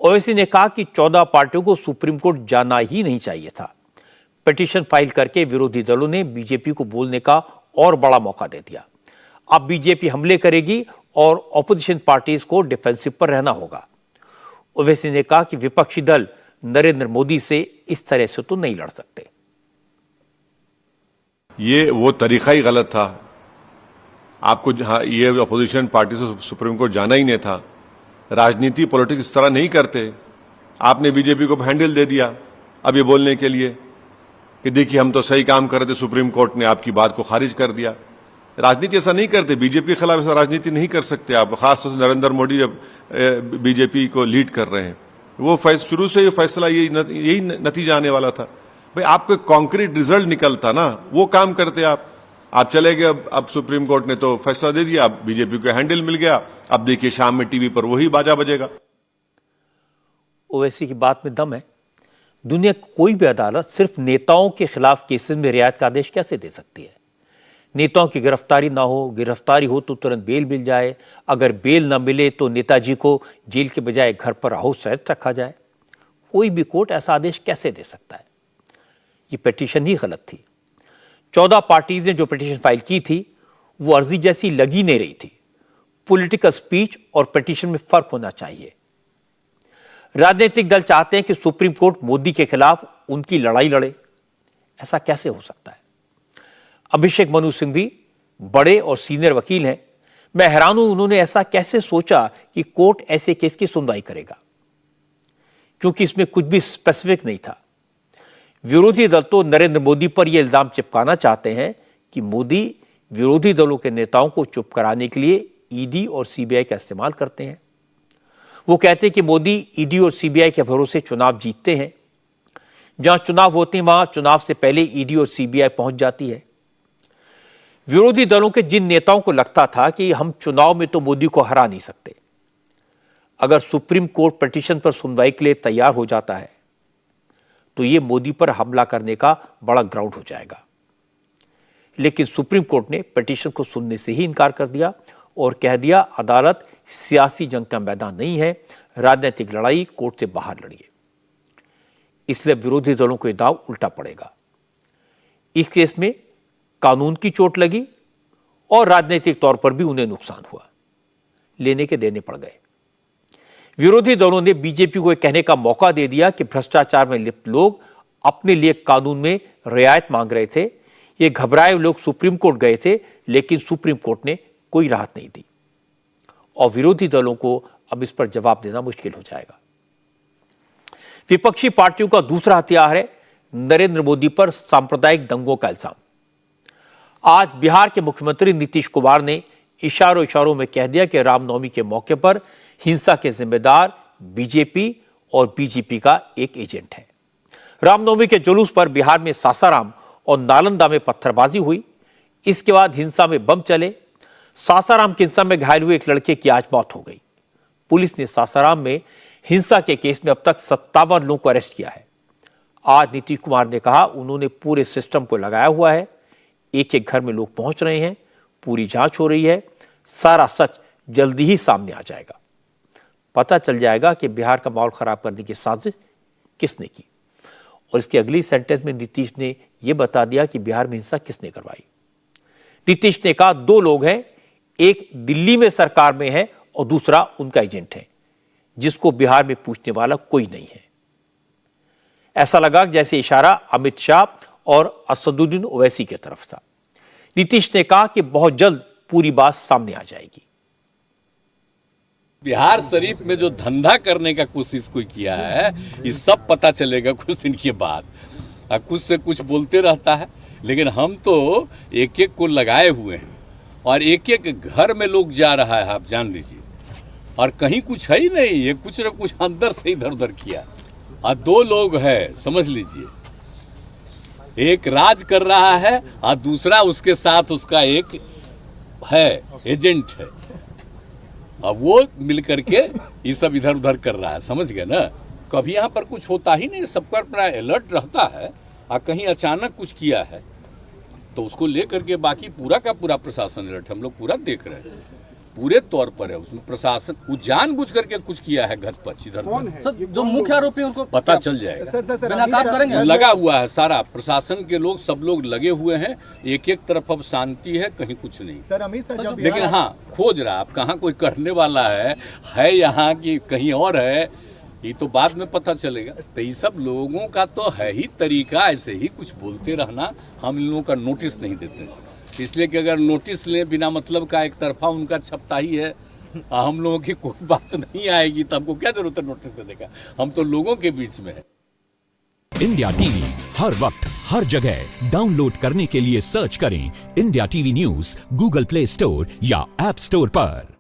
ओवैसी ने कहा कि 14 पार्टियों को सुप्रीम कोर्ट जाना ही नहीं चाहिए था। पिटीशन फाइल करके विरोधी दलों ने बीजेपी को बोलने का और बड़ा मौका दे दिया। अब बीजेपी हमले करेगी और ऑपोजिशन पार्टीज को डिफेंसिव पर रहना होगा। ओवैसी ने कहा कि विपक्षी दल नरेंद्र मोदी से इस तरह से तो नहीं लड़ सकते। ये वो तरीका ही गलत था। आपको ये अपोजिशन पार्टी से सुप्रीम कोर्ट जाना ही नहीं था। राजनीति पॉलिटिक्स इस तरह नहीं करते। आपने बीजेपी को हैंडल दे दिया अब ये बोलने के लिए कि देखिए हम तो सही काम कर रहे थे, सुप्रीम कोर्ट ने आपकी बात को खारिज कर दिया। राजनीति ऐसा नहीं करते। बीजेपी के खिलाफ ऐसा राजनीति नहीं कर सकते आप। खासतौर से नरेंद्र मोदी जब बीजेपी को लीड कर रहे हैं, वो शुरू से ये फैसला यही नतीजा आने वाला था। भाई आपको कॉन्क्रीट रिजल्ट निकलता ना, वो काम करते आप चले गए। अब सुप्रीम कोर्ट ने तो फैसला दे दिया, अब बीजेपी को हैंडल मिल गया। अब देखिए शाम में टीवी पर वही बाजा बजेगा। ओवैसी की बात में दम है। दुनिया की कोई भी अदालत सिर्फ नेताओं के खिलाफ केसेस में रियायत का आदेश कैसे दे सकती है? नेताओं की गिरफ्तारी ना हो, गिरफ्तारी हो तो तुरंत बेल मिल जाए, अगर बेल ना मिले तो नेताजी को जेल के बजाय घर पर हाउस अरेस्ट रखा जाए। कोई भी कोर्ट ऐसा आदेश कैसे दे सकता है? ये पिटीशन ही गलत थी। 14 पार्टीज ने जो पिटीशन फाइल की थी वो अर्जी जैसी लगी नहीं रही थी। पॉलिटिकल स्पीच और पिटीशन में फर्क होना चाहिए। राजनीतिक दल चाहते हैं कि सुप्रीम कोर्ट मोदी के खिलाफ उनकी लड़ाई लड़े। ऐसा कैसे हो सकता है? अभिषेक मनु सिंघवी बड़े और सीनियर वकील हैं। मैं हैरान हूं उन्होंने ऐसा कैसे सोचा कि कोर्ट ऐसे केस की सुनवाई करेगा, क्योंकि इसमें कुछ भी स्पेसिफिक नहीं था। विरोधी दल तो नरेंद्र मोदी पर यह इल्जाम चिपकाना चाहते हैं कि मोदी विरोधी दलों के नेताओं को चुप कराने के लिए ईडी और सीबीआई का इस्तेमाल करते हैं। वो कहते हैं कि मोदी ईडी और सीबीआई के भरोसे चुनाव जीतते हैं। जहां चुनाव होते हैं वहां चुनाव से पहले ईडी और सीबीआई पहुंच जाती है। विरोधी दलों के जिन नेताओं को लगता था कि हम चुनाव में तो मोदी को हरा नहीं सकते, अगर सुप्रीम कोर्ट पिटीशन पर सुनवाई के लिए तैयार हो जाता है तो यह मोदी पर हमला करने का बड़ा ग्राउंड हो जाएगा। लेकिन सुप्रीम कोर्ट ने पिटीशन को सुनने से ही इनकार कर दिया और कह दिया अदालत सियासी जंग का मैदान नहीं है, राजनीतिक लड़ाई कोर्ट से बाहर लड़िए। इसलिए विरोधी दलों को यह दांव उल्टा पड़ेगा। इस केस में कानून की चोट लगी और राजनीतिक तौर पर भी उन्हें नुकसान हुआ। लेने के देने पड़ गए। विरोधी दलों ने बीजेपी को यह कहने का मौका दे दिया कि भ्रष्टाचार में लिप्त लोग अपने लिए कानून में रियायत मांग रहे थे। ये घबराए लोग सुप्रीम कोर्ट गए थे, लेकिन सुप्रीम कोर्ट ने कोई राहत नहीं दी और विरोधी दलों को अब इस पर जवाब देना मुश्किल हो जाएगा। विपक्षी पार्टियों का दूसरा हथियार है नरेंद्र मोदी पर सांप्रदायिक दंगों का इल्जाम। आज बिहार के मुख्यमंत्री नीतीश कुमार ने इशारों में कह दिया कि रामनवमी के मौके पर हिंसा के जिम्मेदार बीजेपी और बीजेपी का एक एजेंट है। रामनवमी के जुलूस पर बिहार में सासाराम और नालंदा में पत्थरबाजी हुई। इसके बाद हिंसा में बम चले। सासाराम की हिंसा में घायल हुए एक लड़के की आज मौत हो गई। पुलिस ने सासाराम में हिंसा के केस में अब तक 57 लोगों को अरेस्ट किया है। आज नीतीश कुमार ने कहा उन्होंने पूरे सिस्टम को लगाया हुआ है। एक एक घर में लोग पहुंच रहे हैं, पूरी जांच हो रही है, सारा सच जल्दी ही सामने आ जाएगा। पता चल जाएगा कि बिहार का माहौल खराब करने की साजिश किसने की। और इसके अगली सेंटेंस में नीतीश ने यह बता दिया कि बिहार में हिंसा किसने करवाई। नीतीश ने कहा 2 लोग हैं, एक दिल्ली में सरकार में है और दूसरा उनका एजेंट है, जिसको बिहार में पूछने वाला कोई नहीं है। ऐसा लगा जैसे इशारा अमित शाह और असदुद्दीन ओवैसी की तरफ था। नीतीश ने कहा कि बहुत जल्द पूरी बात सामने आ जाएगी। बिहार शरीफ में जो धंधा करने का कोशिश कोई किया है, ये सब पता चलेगा कुछ दिन के बाद। कुछ से कुछ बोलते रहता है, लेकिन हम तो एक एक को लगाए हुए हैं और एक एक घर में लोग जा रहा है, आप जान लीजिए। और कहीं कुछ है ही नहीं, ये कुछ न कुछ अंदर से इधर उधर किया। और 2 लोग हैं, समझ लीजिए, एक राज कर रहा है और दूसरा उसके साथ उसका एक है एजेंट है, अब वो मिलकर के ये सब इधर उधर कर रहा है। समझ गए ना? कभी यहाँ पर कुछ होता ही नहीं, सबका अपना अलर्ट रहता है। और कहीं अचानक कुछ किया है तो उसको लेकर के बाकी पूरा का पूरा प्रशासन अलर्ट, हम लोग पूरा देख रहे हैं। पूरे तौर पर है, उसमें प्रशासन वो जानबूझ करके कुछ किया है घटपच इधर उधर। सर जो मुख्य आरोपी है उनको पता चल जाएगा। मुलाकात करेंगे। लगा हुआ है सारा प्रशासन के लोग, सब लोग लगे हुए हैं, एक एक तरफ अब शांति है, कहीं कुछ नहीं। सर अमित शाह जब लेकिन हाँ, खोज रहा अब कहाँ कोई करने वाला है यहाँ की कहीं और है, ये तो बाद में पता चलेगा। तो ये सब लोगों का तो है ही तरीका, ऐसे ही कुछ बोलते रहना। हम इन लोगों का नोटिस नहीं देते, इसलिए कि अगर नोटिस लें बिना मतलब का, एक तरफा उनका छपता ही है, हम लोगों की कोई बात नहीं आएगी तो हमको क्या जरूरत है नोटिस देने का, हम तो लोगों के बीच में है। इंडिया टीवी हर वक्त हर जगह डाउनलोड करने के लिए सर्च करें India TV news Google play store या ऐप स्टोर पर।